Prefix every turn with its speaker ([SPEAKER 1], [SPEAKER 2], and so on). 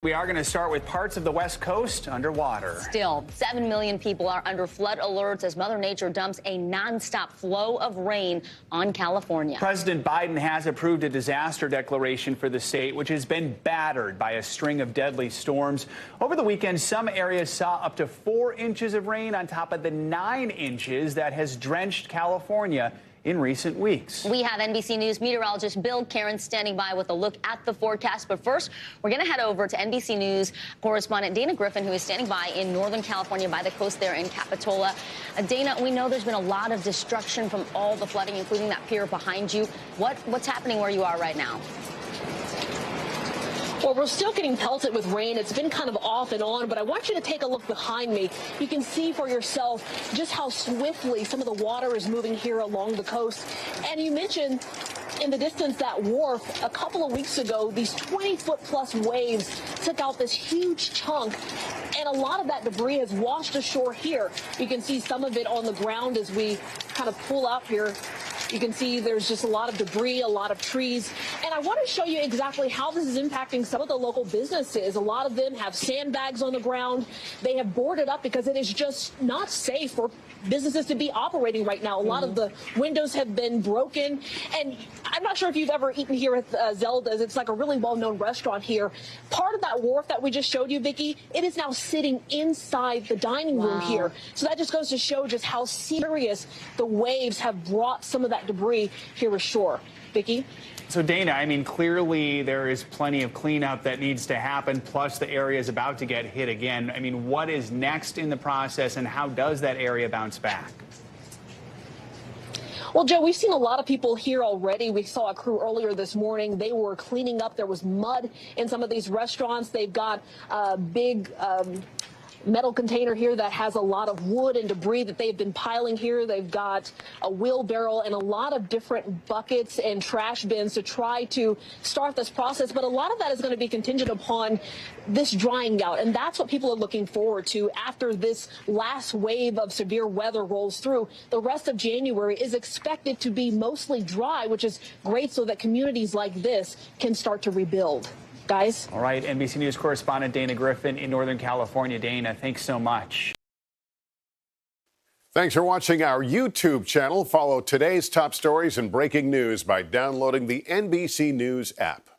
[SPEAKER 1] We are going to start with parts of the West Coast underwater.
[SPEAKER 2] Still, 7 million people are under flood alerts as Mother Nature dumps a nonstop flow of rain on California.
[SPEAKER 1] President Biden has approved a disaster declaration for the state, which has been battered by a string of deadly storms. Over the weekend, some areas saw up to 4 inches of rain on top of the 9 inches that has drenched California in recent weeks.
[SPEAKER 2] We have NBC News meteorologist Bill Karen standing by with a look at the forecast. But first, we're going to head over to NBC News correspondent Dana Griffin, who is standing by in Northern California by the coast there in Capitola. Dana, we know there's been a lot of destruction from all the flooding, including that pier behind you. What's happening where you are right now?
[SPEAKER 3] Well, we're still getting pelted with rain. It's been kind of off and on, but I want you to take a look behind me. You can see for yourself just how swiftly some of the water is moving here along the coast. And you mentioned in the distance that wharf a couple of weeks ago, these 20-foot-plus waves took out this huge chunk, and a lot of that debris has washed ashore here. You can see some of it on the ground as we kind of pull up here. You can see there's just a lot of debris, a lot of trees. And I want to show you exactly how this is impacting some of the local businesses. A lot of them have sandbags on the ground. They have boarded up because it is just not safe for businesses to be operating right now. A lot of the windows have been broken. And I'm not sure if you've ever eaten here at Zelda's. It's like a really well-known restaurant here. Part of that wharf that we just showed you, Vicki, it is now sitting inside the dining room here. So that just goes to show just how serious the waves have brought some of that debris here ashore. Vicki?
[SPEAKER 1] So, Dana, I mean, clearly there is plenty of cleanup that needs to happen, plus the area is about to get hit again. I mean, what is next in the process, and how does that area bounce back?
[SPEAKER 3] Well, Joe, we've seen a lot of people here already. We saw a crew earlier this morning. They were cleaning up. There was mud in some of these restaurants. They've got a big metal container here that has a lot of wood and debris that they've been piling here. They've got a wheelbarrow and a lot of different buckets and trash bins to try to start this process. But a lot of that is going to be contingent upon this drying out. And that's what people are looking forward to after this last wave of severe weather rolls through. The rest of January is expected to be mostly dry, which is great so that communities like this can start to rebuild. Guys.
[SPEAKER 1] All right, NBC News correspondent Dana Griffin in Northern California. Dana, thanks so much.
[SPEAKER 4] Thanks for watching our YouTube channel. Follow today's top stories and breaking news by downloading the NBC News app.